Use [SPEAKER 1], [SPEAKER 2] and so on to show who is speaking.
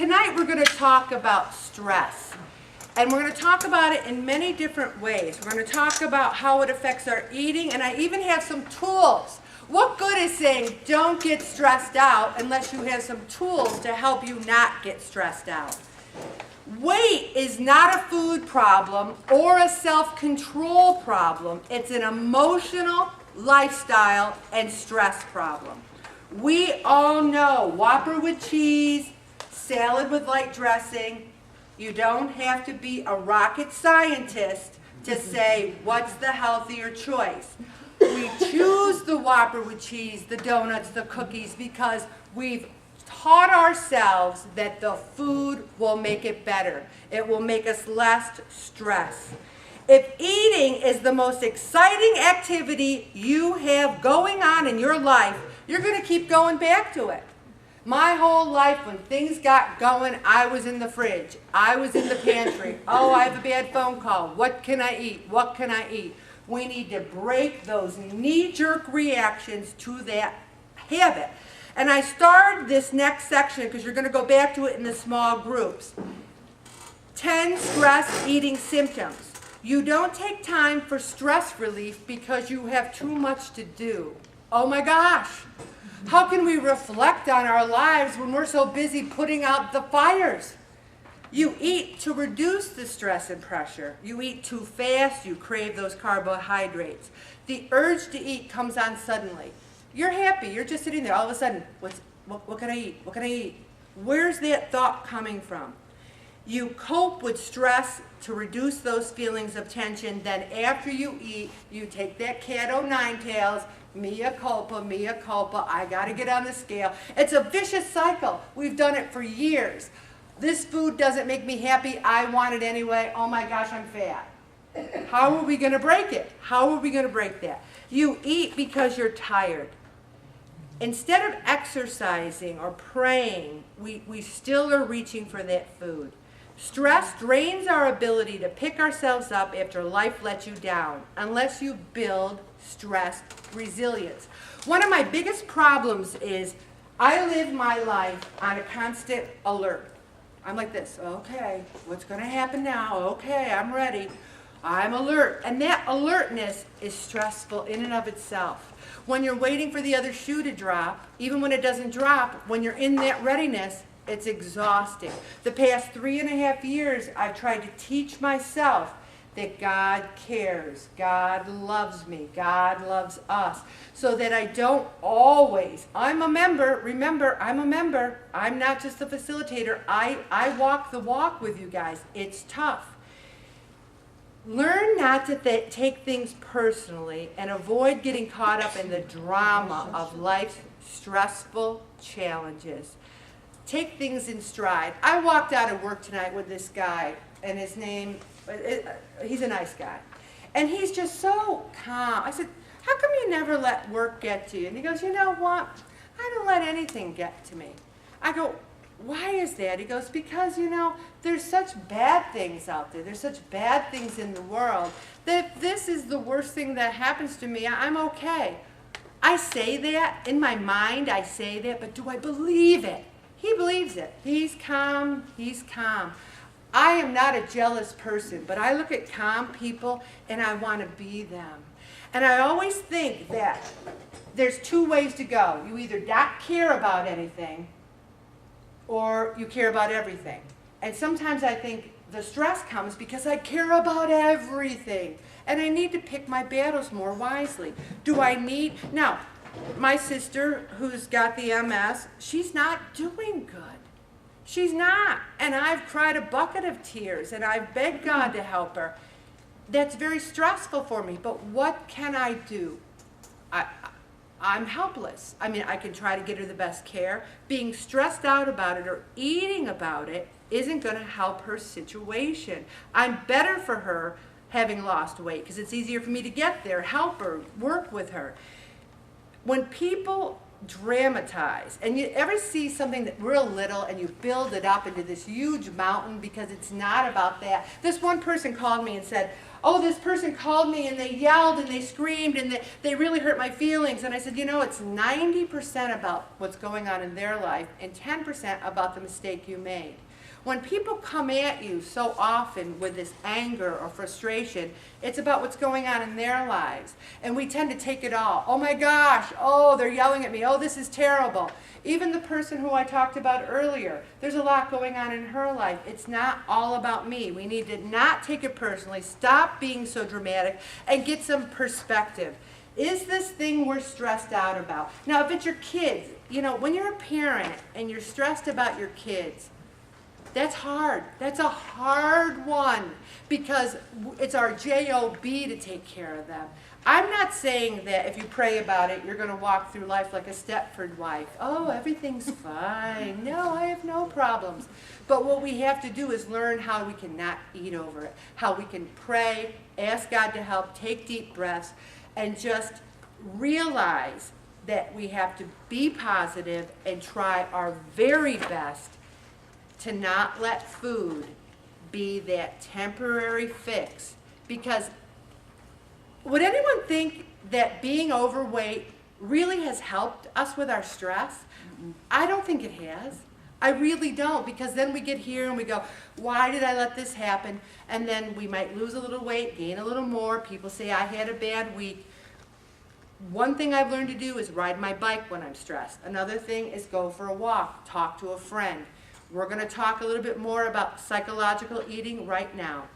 [SPEAKER 1] Tonight we're going to talk about stress. And we're going to talk about it in many different ways. We're going to talk about how it affects our eating, and I even have some tools. What good is saying don't get stressed out unless you have some tools to help you not get stressed out? Weight is not a food problem or a self-control problem. It's an emotional, lifestyle, and stress problem. We all know Whopper with cheese, salad with light dressing. You don't have to be a rocket scientist to say what's the healthier choice. We choose the Whopper with cheese, the donuts, the cookies, because we've taught ourselves that the food will make it better. It will make us less stressed. If eating is the most exciting activity you have going on in your life, you're going to keep going back to it. My whole life, when things got going, I was in the fridge. I was in the pantry. Oh, I have a bad phone call. What can I eat? What can I eat? We need to break those knee-jerk reactions to that habit. And I started this next section because you're going to go back to it in the small groups. 10 stress eating symptoms. You don't take time for stress relief because you have too much to do. Oh my gosh. How can we reflect on our lives when we're so busy putting out the fires? You eat to reduce the stress and pressure. You eat too fast, you crave those carbohydrates. The urge to eat comes on suddenly. You're happy, you're just sitting there, all of a sudden, what can I eat? What can I eat? Where's that thought coming from? You cope with stress to reduce those feelings of tension. Then after you eat, you take that cat o' nine tails, mea culpa, I gotta get on the scale. It's a vicious cycle. We've done it for years. This food doesn't make me happy, I want it anyway, oh my gosh, I'm fat. How are we gonna break it? How are we gonna break that? You eat because you're tired. Instead of exercising or praying, we still are reaching for that food. Stress drains our ability to pick ourselves up after life lets you down, unless you build stress resilience. One of my biggest problems is I live my life on a constant alert. I'm like this, okay, what's going to happen now? Okay, I'm ready. I'm alert. And that alertness is stressful in and of itself. When you're waiting for the other shoe to drop, even when it doesn't drop, when you're in that readiness, it's exhausting. The past 3.5 years, I've tried to teach myself that God cares, God loves me, God loves us, so that I don't always, I'm a member, remember, I'm a member, I'm not just a facilitator, I walk the walk with you guys. It's tough. Learn not to take things personally and avoid getting caught up in the drama of life's stressful challenges. Take things in stride. I walked out of work tonight with this guy, and his name, he's a nice guy. And he's just so calm. I said, how come you never let work get to you? And he goes, you know what? I don't let anything get to me. I go, why is that? He goes, because, you know, there's such bad things out there. There's such bad things in the world that if this is the worst thing that happens to me, I'm okay. I say that, in my mind I say that, but do I believe it? He believes it. He's calm. He's calm. I am not a jealous person, but I look at calm people and I want to be them. And I always think that there's two ways to go. You either not care about anything or you care about everything. And sometimes I think the stress comes because I care about everything. And I need to pick my battles more wisely. Do I need... Now, my sister, who's got the MS, she's not doing good. She's not. And I've cried a bucket of tears, and I've begged God to help her. That's very stressful for me, but what can I do? I'm helpless. I mean, I can try to get her the best care. Being stressed out about it or eating about it isn't going to help her situation. I'm better for her having lost weight because it's easier for me to get there, help her, work with her. When people dramatize, and you ever see something that real little and you build it up into this huge mountain because it's not about that. This one person called me and said, oh, this person called me and they yelled and they screamed and they really hurt my feelings. And I said, you know, it's 90% about what's going on in their life and 10% about the mistake you made. When people come at you so often with this anger or frustration, it's about what's going on in their lives. And we tend to take it all. Oh my gosh, oh, they're yelling at me. Oh, this is terrible. Even the person who I talked about earlier, there's a lot going on in her life. It's not all about me. We need to not take it personally, stop being so dramatic, and get some perspective. Is this thing we're stressed out about? Now, if it's your kids, you know, when you're a parent and you're stressed about your kids, that's hard. That's a hard one because it's our job to take care of them. I'm not saying that if you pray about it, you're going to walk through life like a Stepford wife. Oh, everything's fine. No, I have no problems. But what we have to do is learn how we can not eat over it, how we can pray, ask God to help, take deep breaths, and just realize that we have to be positive and try our very best to not let food be that temporary fix. Because would anyone think that being overweight really has helped us with our stress? I don't think it has. I really don't, because then we get here and we go, why did I let this happen? And then we might lose a little weight, gain a little more. People say I had a bad week. One thing I've learned to do is ride my bike when I'm stressed. Another thing is go for a walk, talk to a friend. We're going to talk a little bit more about psychological eating right now.